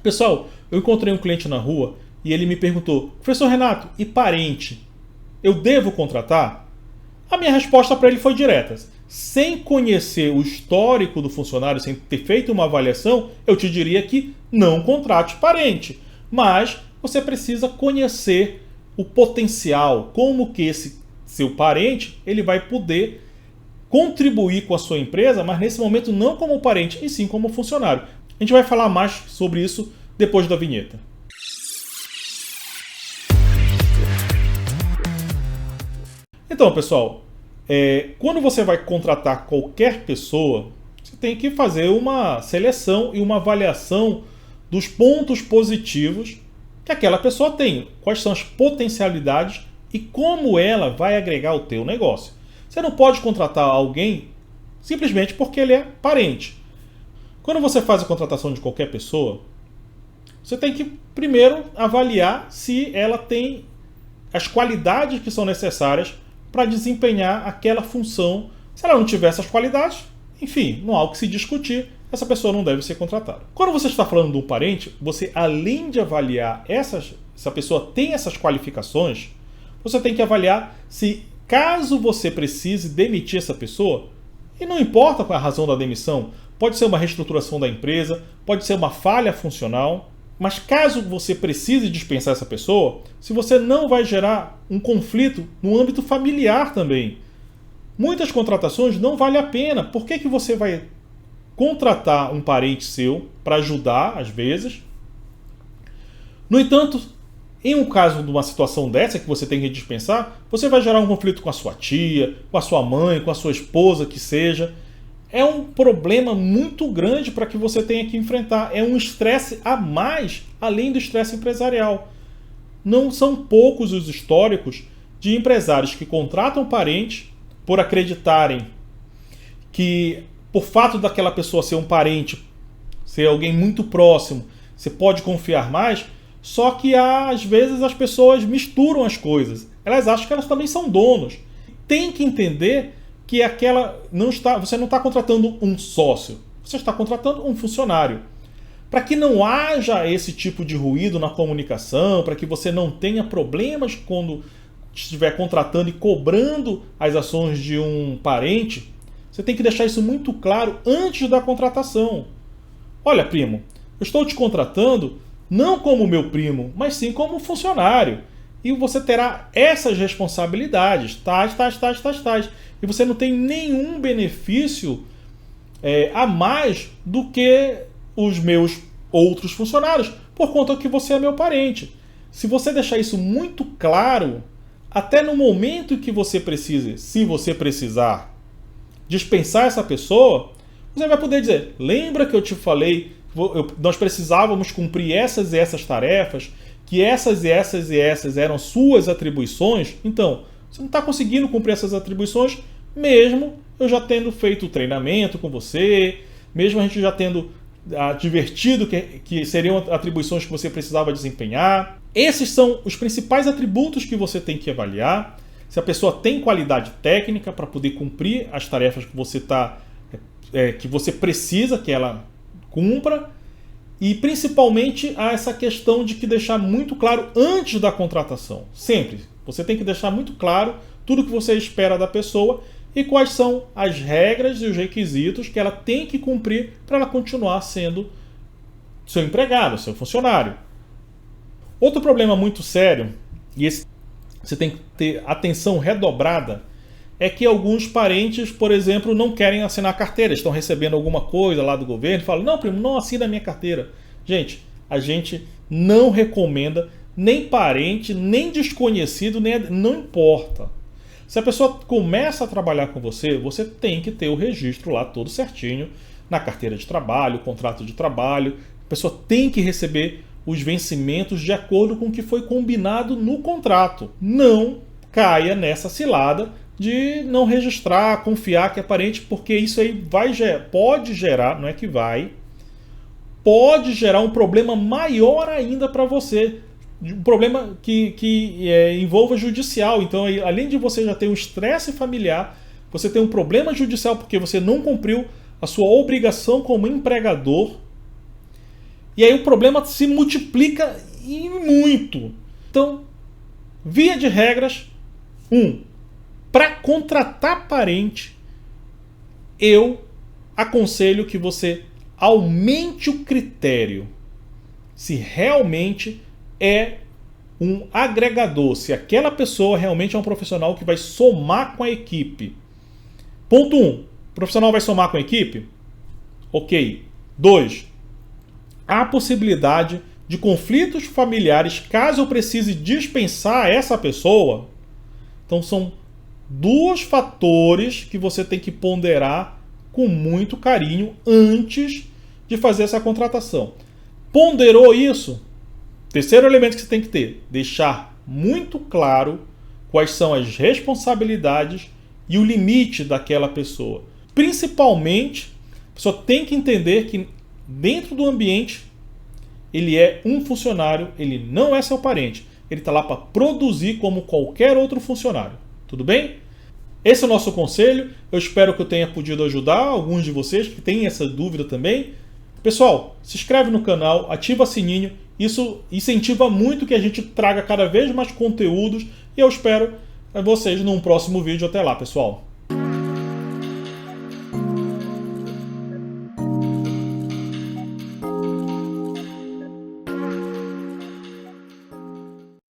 Pessoal, eu encontrei um cliente na rua e ele me perguntou: professor Renato, e parente? Eu devo contratar? A minha resposta para ele foi direta. Sem conhecer o histórico do funcionário, sem ter feito uma avaliação, eu te diria que não contrate parente. Mas você precisa conhecer o potencial, como que esse seu parente ele vai poder contribuir com a sua empresa, mas nesse momento não como parente, e sim como funcionário. A gente vai falar mais sobre isso depois da vinheta. Então, pessoal, quando você vai contratar qualquer pessoa, você tem que fazer uma seleção e uma avaliação dos pontos positivos que aquela pessoa tem, quais são as potencialidades e como ela vai agregar ao teu negócio. Você não pode contratar alguém simplesmente porque ele é parente. Quando você faz a contratação de qualquer pessoa, você tem que primeiro avaliar se ela tem as qualidades que são necessárias para desempenhar aquela função. Se ela não tiver essas qualidades, enfim, não há o que se discutir, essa pessoa não deve ser contratada. Quando você está falando de um parente, você, além de avaliar se a pessoa tem essas qualificações, você tem que avaliar se, caso você precise demitir essa pessoa, e não importa qual é a razão da demissão, pode ser uma reestruturação da empresa, pode ser uma falha funcional, mas caso você precise dispensar essa pessoa, se você não vai gerar um conflito no âmbito familiar também. Muitas contratações não vale a pena. Por que você vai contratar um parente seu para ajudar, às vezes? No entanto, em um caso de uma situação dessa que você tem que dispensar, você vai gerar um conflito com a sua tia, com a sua mãe, com a sua esposa, que seja. É um problema muito grande para que você tenha que enfrentar. É um estresse a mais, além do estresse empresarial. Não são poucos os históricos de empresários que contratam parentes por acreditarem que, por fato daquela pessoa ser um parente, ser alguém muito próximo, você pode confiar mais, só que às vezes as pessoas misturam as coisas. Elas acham que elas também são donos. Tem que entender que você não está contratando um sócio, você está contratando um funcionário. Para que não haja esse tipo de ruído na comunicação, para que você não tenha problemas quando estiver contratando e cobrando as ações de um parente, você tem que deixar isso muito claro antes da contratação. Olha, primo, eu estou te contratando não como meu primo, mas sim como funcionário. E você terá essas responsabilidades, tais. E você não tem nenhum benefício a mais do que os meus outros funcionários, por conta que você é meu parente. Se você deixar isso muito claro, até no momento em que você precise, se você precisar, dispensar essa pessoa, você vai poder dizer: lembra que eu te falei, nós precisávamos cumprir essas e essas tarefas, que essas e essas eram suas atribuições? Então, você não está conseguindo cumprir essas atribuições, mesmo eu já tendo feito o treinamento com você, mesmo a gente já tendo advertido que seriam atribuições que você precisava desempenhar. Esses são os principais atributos que você tem que avaliar. Se a pessoa tem qualidade técnica para poder cumprir as tarefas que você precisa que ela cumpra. E principalmente há essa questão de que deixar muito claro antes da contratação. Sempre. Você tem que deixar muito claro tudo que você espera da pessoa e quais são as regras e os requisitos que ela tem que cumprir para ela continuar sendo seu empregado, seu funcionário. Outro problema muito sério, e esse você tem que ter atenção redobrada, é que alguns parentes, por exemplo, não querem assinar a carteira, estão recebendo alguma coisa lá do governo e falam: não, primo, não assina a minha carteira. Gente, a gente não recomenda nem parente, nem desconhecido, não importa. Se a pessoa começa a trabalhar com você, você tem que ter o registro lá todo certinho, na carteira de trabalho, contrato de trabalho. A pessoa tem que receber os vencimentos de acordo com o que foi combinado no contrato. Não caia nessa cilada de não registrar, confiar que é parente, porque isso aí pode gerar, não é que vai, pode gerar um problema maior ainda para você. Um problema que envolva judicial. Então, além de você já ter um estresse familiar, você tem um problema judicial porque você não cumpriu a sua obrigação como empregador. E aí o problema se multiplica e muito. Então, via de regras, para contratar parente, eu aconselho que você aumente o critério. Se realmente é um agregador, se aquela pessoa realmente é um profissional que vai somar com a equipe. Ponto 1. O profissional vai somar com a equipe? Ok. 2. Há possibilidade de conflitos familiares caso eu precise dispensar essa pessoa? Então são dois fatores que você tem que ponderar com muito carinho antes de fazer essa contratação. Ponderou isso? Terceiro elemento que você tem que ter: deixar muito claro quais são as responsabilidades e o limite daquela pessoa. Principalmente, a pessoa tem que entender que dentro do ambiente ele é um funcionário, ele não é seu parente. Ele está lá para produzir como qualquer outro funcionário. Tudo bem? Esse é o nosso conselho. Eu espero que eu tenha podido ajudar alguns de vocês que têm essa dúvida também. Pessoal, se inscreve no canal, ativa o sininho. Isso incentiva muito que a gente traga cada vez mais conteúdos. E eu espero vocês num próximo vídeo. Até lá, pessoal.